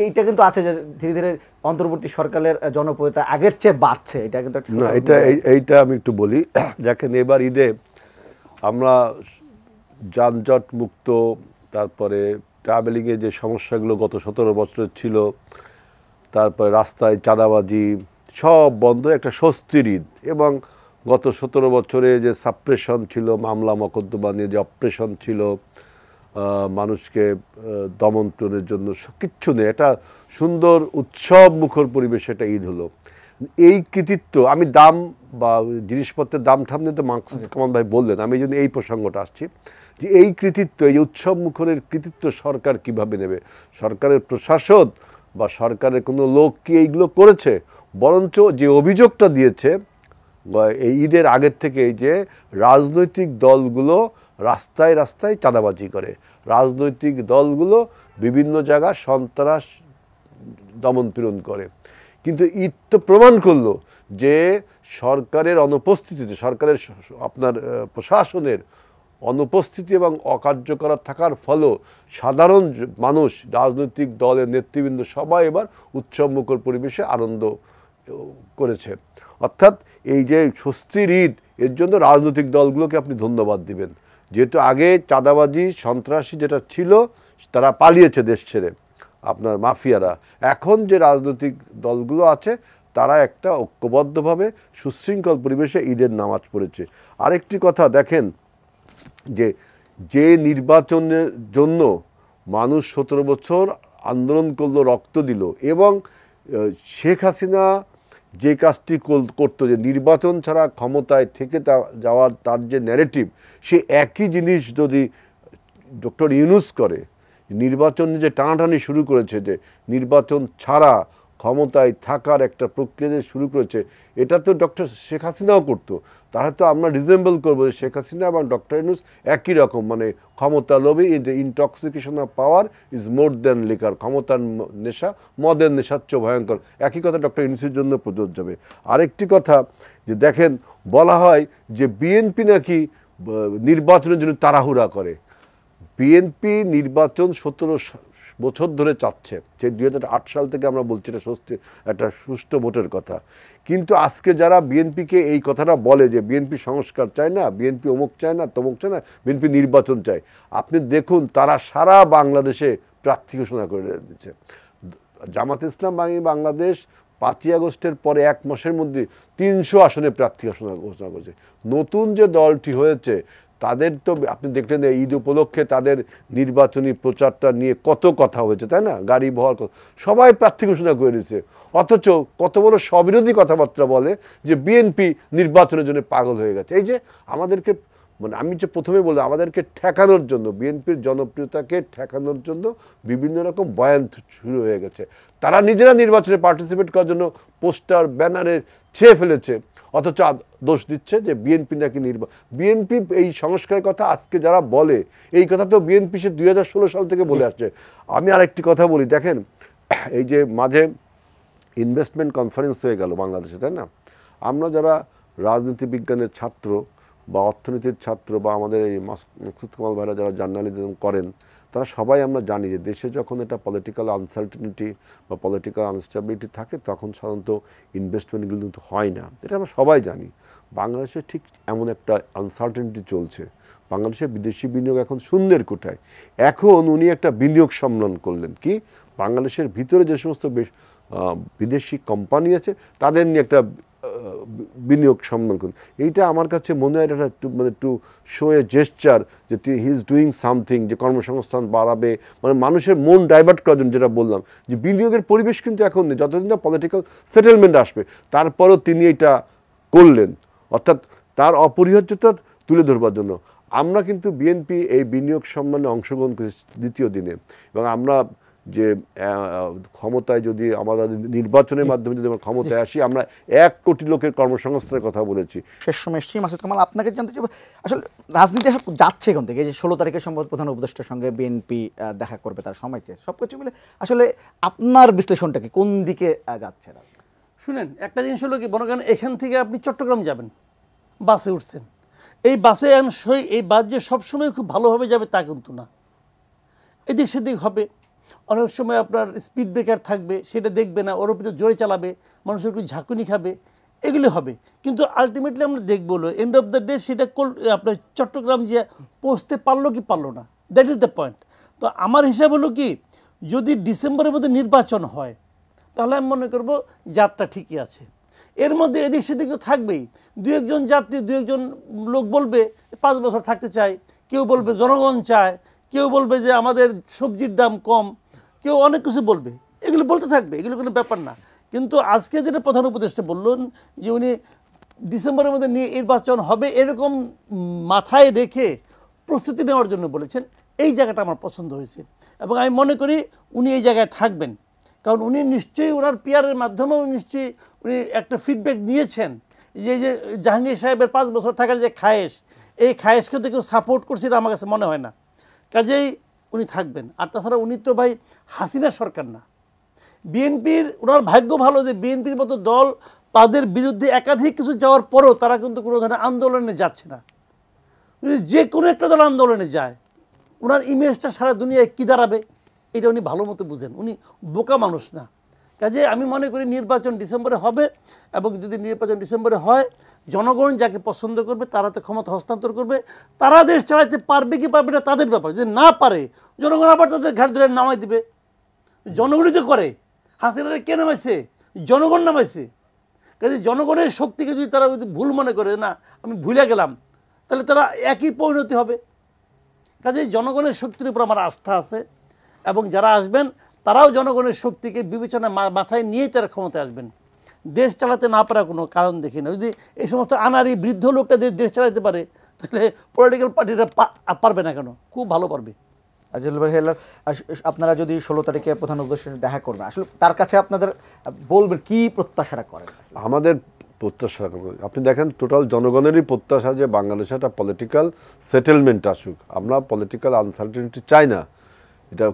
এইটা কিন্তু আছে যে ধীরে ধীরে অন্তর্বর্তী সরকারের জনপ্রিয়তা আগের চেয়ে বাড়ছে, এটা কিন্তু না, এইটা আমি একটু বলি। দেখেন, এবার ঈদে আমরা যানজট মুক্ত, তারপরে ট্রাভেলিংয়ে যে সমস্যাগুলো গত 17 বছরের ছিল, তারপরে রাস্তায় চাঁদাবাজি সব বন্ধ, একটা স্বস্তির ঈদ। এবং গত 17 বছরে যে সাপ্রেশন ছিল, মামলা মকদ্দমা নিয়ে যে অপারেশন ছিল, মানুষকে দমন্ত্রণের জন্য কিচ্ছু নেই, একটা সুন্দর উৎসব মুখর পরিবেশ একটা ঈদ হলো। এই কৃতিত্ব, আমি দাম বা জিনিসপত্রের দাম ঠাম নিয়ে তো মাকসুদ কামাল ভাই বললেন, আমি এই জন্য এই প্রসঙ্গটা আসছি যে এই কৃতিত্ব, এই উৎসব মুখরের কৃতিত্ব সরকার কিভাবে নেবে? সরকারের প্রশাসন বা সরকারের কোনো লোক কি এইগুলো করেছে? বরঞ্চ যে অভিযোগটা দিয়েছে এই ঈদের আগের থেকে, যে রাজনৈতিক দলগুলো রাস্তায় রাস্তায় চাঁদাবাজি করে, রাজনৈতিক দলগুলো বিভিন্ন জায়গায় সন্ত্রাস দমনপীড়ন করে। কিন্তু ঈদ তো প্রমাণ করলো যে সরকারের অনুপস্থিতিতে, সরকারের আপনার প্রশাসনের অনুপস্থিতি এবং অকার্যকর থাকার ফলেও সাধারণ মানুষ, রাজনৈতিক দলের নেতৃবৃন্দ সবাই এবার উৎসবমুখর পরিবেশে আনন্দ করেছে। অর্থাৎ এই যে স্বস্তির ঈদ, এর জন্য রাজনৈতিক দলগুলোকে আপনি ধন্যবাদ দিবেন, যেহেতু আগে চাঁদাবাজি সন্ত্রাসী যেটা ছিল তারা পালিয়েছে দেশ ছেড়ে, আপনার মাফিয়ারা। এখন যে রাজনৈতিক দলগুলো আছে তারা একটা ঐক্যবদ্ধভাবে সুশৃঙ্খল পরিবেশে ঈদের নামাজ পড়েছে। আরেকটি কথা দেখেন, যে নির্বাচনের জন্য মানুষ 17 বছর আন্দোলন করলো, রক্ত দিল, এবং শেখ হাসিনা যে কাজটি করতো, যে নির্বাচন ছাড়া ক্ষমতায় থেকে যাওয়ার তার যে ন্যারেটিভ, সে একই জিনিস যদি ডক্টর ইউনূস করে, নির্বাচন যে টানাটানি শুরু করেছে, যে নির্বাচন ছাড়া ক্ষমতায় থাকার একটা প্রক্রিয়া যে শুরু করেছে, এটা তো ডক্টর শেখ হাসিনাও করতো। তাহলে তো আমরা রিজেম্বল করবো যে শেখ হাসিনা এবং ডক্টর ইউনূস একই রকম, মানে ক্ষমতা লোভী, the intoxication of power is more than liquor, ক্ষমতার নেশা মদের নেশার চেয়ে ভয়ঙ্কর। একই কথা ডক্টর ইউনূসের জন্য প্রযোজ্য হবে। আরেকটি কথা, যে দেখেন বলা হয় যে বিএনপি নাকি নির্বাচনের জন্য তাড়াহুড়া করে। বিএনপি নির্বাচন 17 বছর ধরে চাচ্ছে, সেই 2008 সাল থেকে আমরা বলছি এটা একটা সুষ্ঠু ভোটের কথা। কিন্তু আজকে যারা বিএনপিকে এই কথাটা বলে যে বিএনপি সংস্কার চায় না, বিএনপি অমুক চায় না, তমুক চায় না, বিএনপি নির্বাচন চায়, আপনি দেখুন তারা সারা বাংলাদেশে প্রার্থী ঘোষণা করে দিচ্ছে। জামাত ইসলাম বাংলাদেশ 5ই আগস্টের পরে 1 মাসের মধ্যে 300 আসনে প্রার্থী ঘোষণা করেছে। নতুন যে দলটি হয়েছে তাদের তো আপনি দেখলেন ঈদ উপলক্ষে তাদের নির্বাচনী প্রচারটা নিয়ে কত কথা হয়েছে, তাই না? গাড়ি বহর সবাই প্রার্থী ঘোষণা করে দিয়েছে, অথচ কত বড় স্ববিরোধী কথাবার্তা বলে যে বিএনপি নির্বাচনের জন্য পাগল হয়ে গেছে। এই যে আমাদেরকে মানে আমি যে প্রথমে বললাম, আমাদেরকে ঠেকানোর জন্য, বিএনপির জনপ্রিয়তাকে ঠেকানোর জন্য বিভিন্ন রকম বয়ান শুরু হয়ে গেছে। তারা নিজেরা নির্বাচনে পার্টিসিপেট করার জন্য পোস্টার ব্যানারে ছেয়ে ফেলেছে, অথচ দোষ দিচ্ছে যে বিএনপি নাকি বিএনপি এই সংস্কারের কথা আজকে যারা বলে, এই কথা তো বিএনপি সে 2016 সাল থেকে বলে আসছে। আমি আরেকটি কথা বলি, দেখেন এই যে মাঝে ইনভেস্টমেন্ট কনফারেন্স হয়ে গেল বাংলাদেশে, তাই না? আমরা যারা রাজনীতি বিজ্ঞানের ছাত্র বা অর্থনীতির ছাত্র বা আমাদের এই মাকসুদ কামাল ভাইরা যারা জার্নালিজম করেন, তারা সবাই আমরা জানি যে দেশে যখন এটা পলিটিক্যাল আনসার্টেনিটি বা পলিটিক্যাল আনস্টেবিলিটি থাকে, তখন সাধারণত ইনভেস্টমেন্টগুলো কিন্তু হয় না। এটা আমরা সবাই জানি। বাংলাদেশে ঠিক এমন একটা আনসার্টেনিটি চলছে। বাংলাদেশে বিদেশি বিনিয়োগ এখন শূন্যের কোঠায়। এখন উনি একটা বিনিয়োগ সম্মেলন করলেন, কি বাংলাদেশের ভিতরে যে সমস্ত বিদেশি কোম্পানি আছে তাদের নিয়ে একটা বিনিয়োগ সম্মান করুন। এইটা আমার কাছে মনে হয় এটা একটু শো এ জেস্টার যে হি ইজ ডুইং সামথিং, যে কর্মসংস্থান বাড়াবে, মানে মানুষের মন ডাইভার্ট করার জন্য। যেটা বললাম যে বিনিয়োগের পরিবেশ কিন্তু এখন নেই, যতদিন না পলিটিক্যাল সেটেলমেন্ট আসবে। তারপরও তিনি এটা করলেন, অর্থাৎ তার অপরিহার্যতা তুলে ধরবার জন্য। আমরা কিন্তু বিএনপি এই বিনিয়োগ সম্মানে অংশগ্রহণ করেছি দ্বিতীয় দিনে, এবং আমরা যে ক্ষমতায় যদি আমাদের নির্বাচনের মাধ্যমে যদি আমরা ক্ষমতায় আসি, আমরা 1 কোটি লোকের কর্মসংস্থানের কথা বলেছি। শেষ সময় এসছি, মাসুদ কামাল আপনাকে জানতে চাই আসলে রাজনীতি যাচ্ছে এখান থেকে, যে 16 তারিখে সম্ভবত প্রধান উপদেষ্টার সঙ্গে বিএনপি দেখা করবে, তার সময় চেয়েছে, সব কিছু মিলে আসলে আপনার বিশ্লেষণটা কি, কোন দিকে যাচ্ছে? শুনেন, একটা জিনিস হলো কি, মনে করেন এখান থেকে আপনি চট্টগ্রাম যাবেন, বাসে উঠছেন, এই বাসে এই বাস যে সবসময় খুব ভালোভাবে যাবে তা কিন্তু না। এদিক সেদিক হবে, অনেক সময় আপনার স্পিড ব্রেকার থাকবে, সেটা দেখবে না, ওর উপরে জোরে চালাবে, মানুষের একটু ঝাঁকুনি খাবে, এগুলি হবে। কিন্তু আলটিমেটলি আমরা দেখবো এন্ড অফ দ্য ডে সেটা আপনার চট্টগ্রাম যে পৌঁছতে পারলো কি পারলো না, দ্যাট ইজ দ্য পয়েন্ট। তো আমার হিসাব হলো কি, যদি ডিসেম্বরের মধ্যে নির্বাচন হয় তাহলে আমি মনে করবো যাত্রা ঠিকই আছে। এর মধ্যে এদিক সেদিক থাকবেই, 2-1 যাত্রী, 2-1 লোক বলবে 5 বছর থাকতে চায়, কেউ বলবে জনগণ চায়, কেউ বলবে যে আমাদের সবজির দাম কম, কেউ অনেক কিছু বলবে, এগুলো বলতে থাকবে, এগুলো কোনো ব্যাপার না। কিন্তু আজকে যেটা প্রধান উপদেষ্টা বললেন যে উনি ডিসেম্বরের মধ্যে নির্বাচন হবে এরকম মাথায় রেখে প্রস্তুতি নেওয়ার জন্য বলেছেন, এই জায়গাটা আমার পছন্দ হয়েছে। এবং আমি মনে করি উনি এই জায়গায় থাকবেন, কারণ উনি নিশ্চয়ই ওনার পিয়ারের মাধ্যমেও নিশ্চয়ই উনি একটা ফিডব্যাক নিয়েছেন যে জাহাঙ্গীর সাহেবের 5 বছর থাকার যে খায়েশ, এই খায়েশকে তো কেউ সাপোর্ট করছে এটা আমার কাছে মনে হয় না। কাজেই উনি থাকবেন। আর তাছাড়া উনি তো ভাই হাসিনা সরকার না, বিএনপির ওনার ভাগ্য ভালো যে বিএনপির মতো দল তাদের বিরুদ্ধে একাধিক কিছু যাওয়ার পরও তারা কিন্তু কোনো ধরনের আন্দোলনে যাচ্ছে না। যে কোনো একটা দল আন্দোলনে যায়, ওনার ইমেজটা সারা দুনিয়ায় কী দাঁড়াবে এটা উনি ভালো মতো বুঝেন, উনি বোকা মানুষ না। কাজে আমি মনে করি নির্বাচন ডিসেম্বরে হবে, এবং যদি নির্বাচন ডিসেম্বরে হয়, জনগণ যাকে পছন্দ করবে তারা তো ক্ষমতা হস্তান্তর করবে। তারা দেশ চালাতে পারবে কি পারবে না তাদের ব্যাপার, যদি না পারে জনগণ আবার তাদের ঘাট ধরে নামাই দিবে। জনগণই তো করে, হাসিনারে কে নামাইছে? জনগণ নামাইছে। কাজে জনগণের শক্তিকে যদি তারা যদি ভুল মনে করে, না আমি ভুলে গেলাম, তাহলে তারা একই পরিণতি হবে। কাজে জনগণের শক্তির উপর আমার আস্থা আছে, এবং যারা আসবেন তারাও জনগণের শক্তিকে বিবেচনা মাথায় নিয়েই তারা ক্ষমতায় আসবেন। দেশ চালাতে না পারার কোনো কারণ দেখি না। যদি এই সমস্ত আনারি বৃদ্ধ লোকটা দেশ চালাতে পারে, তাহলে পলিটিক্যাল পার্টিটা পারবে না কেন? খুব ভালো পারবে। আজিজুল ভাই হেলাল, আপনারা যদি 16 তারিখে প্রধান উপদেষ্টার সাথে দেখা করবেন, আসলে তার কাছে আপনাদের বলবেন কি প্রত্যাশাটা করেন? আমাদের প্রত্যাশা, আপনি দেখেন টোটাল জনগণেরই প্রত্যাশা যে বাংলাদেশে একটা পলিটিক্যাল সেটেলমেন্ট আসুক। আমরা পলিটিক্যাল আনসার্টেনিটি চাই না। এটা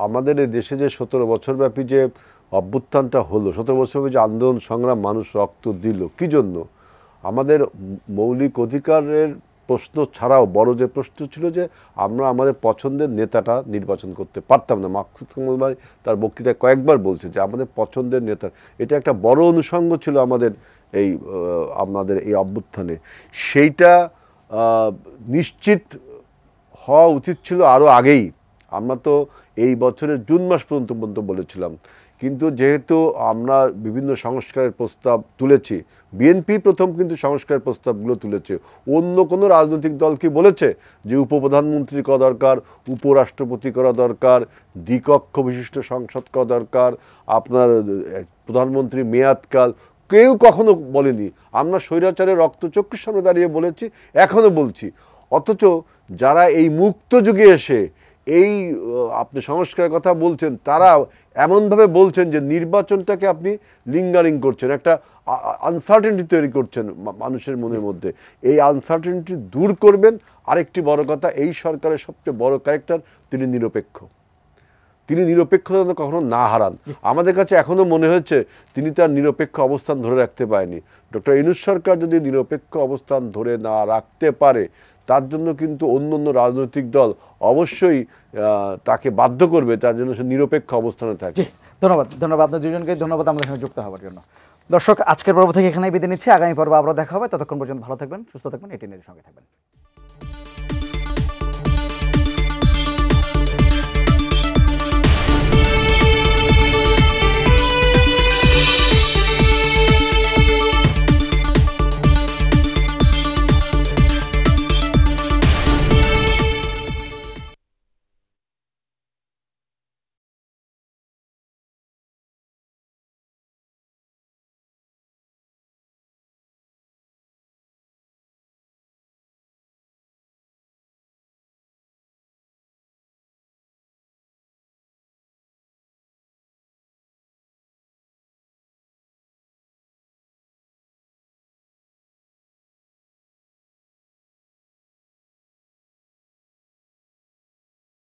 আমাদের এই দেশে যে 17 বছর ব্যাপী যে অভ্যুত্থানটা হলো, 17 বছর ব্যাপী যে আন্দোলন সংগ্রাম, মানুষ রক্ত দিল কি জন্য? আমাদের মৌলিক অধিকারের প্রশ্ন ছাড়াও বড় যে প্রশ্ন ছিল যে আমরা আমাদের পছন্দের নেতাটা নির্বাচন করতে পারতাম না। মাকসুদ কামাল ভাই তার বক্তৃতায় কয়েকবার বলছে যে আমাদের পছন্দের নেতা, এটা একটা বড় অনুষঙ্গ ছিল আমাদের এই অভ্যুত্থানে। সেইটা নিশ্চিত হওয়া উচিত ছিল আরও আগেই। আমরা তো এই বছরের জুন মাস পর্যন্ত বলেছিলাম, কিন্তু যেহেতু আমরা বিভিন্ন সংস্কারের প্রস্তাব তুলেছি, বিএনপি প্রথম কিন্তু সংস্কারের প্রস্তাবগুলো তুলেছে, অন্য কোনো রাজনৈতিক দল কি বলেছে যে উপপ্রধানমন্ত্রী করা দরকার, উপরাষ্ট্রপতি করা দরকার, দ্বিকক্ষ বিশিষ্ট সংসদ করা দরকার, আপনার প্রধানমন্ত্রী মেয়াদকাল, কেউ কখনো বলেনি। আমরা স্বৈরাচারের রক্তচক্ষুর সামনে দাঁড়িয়ে বলেছি, এখনো বলছি। অথচ যারা এই মুক্ত যুগে এসে এই আপনি সংস্কারের কথা বলছেন, তারা এমনভাবে বলছেন যে নির্বাচনটাকে আপনি লিঙ্গারিং করছেন, একটা আনসার্টেনিটি তৈরি করছেন মানুষের মনের মধ্যে। এই আনসার্টেনিটি দূর করবেন। আরেকটি বড় কথা, এই সরকারের সবচেয়ে বড় ক্যারেক্টার, তিনি নিরপেক্ষ। তিনি নিরপেক্ষতা যেন কখনো না হারান। আমাদের কাছে এখনো মনে হচ্ছে তিনি তার নিরপেক্ষ অবস্থান ধরে রাখতে পারেনি। ডক্টর ইউনূস সরকার যদি নিরপেক্ষ অবস্থান ধরে না রাখতে পারে, তার জন্য কিন্তু অন্য অন্য রাজনৈতিক দল অবশ্যই তাকে বাধ্য করবে তার জন্য সে নিরপেক্ষ অবস্থানে থাকে। জি, ধন্যবাদ আপনাদের দুজনকে, ধন্যবাদ আমাদের সঙ্গে যুক্ত হওয়ার জন্য। দর্শক, আজকের পর্ব থেকে এখানেই বিদায় নিচ্ছি। আগামী পর্ব আবার দেখা হবে। ততক্ষণ পর্যন্ত ভালো থাকবেন, সুস্থ থাকবেন, এটি নিয়ে সঙ্গে থাকবেন।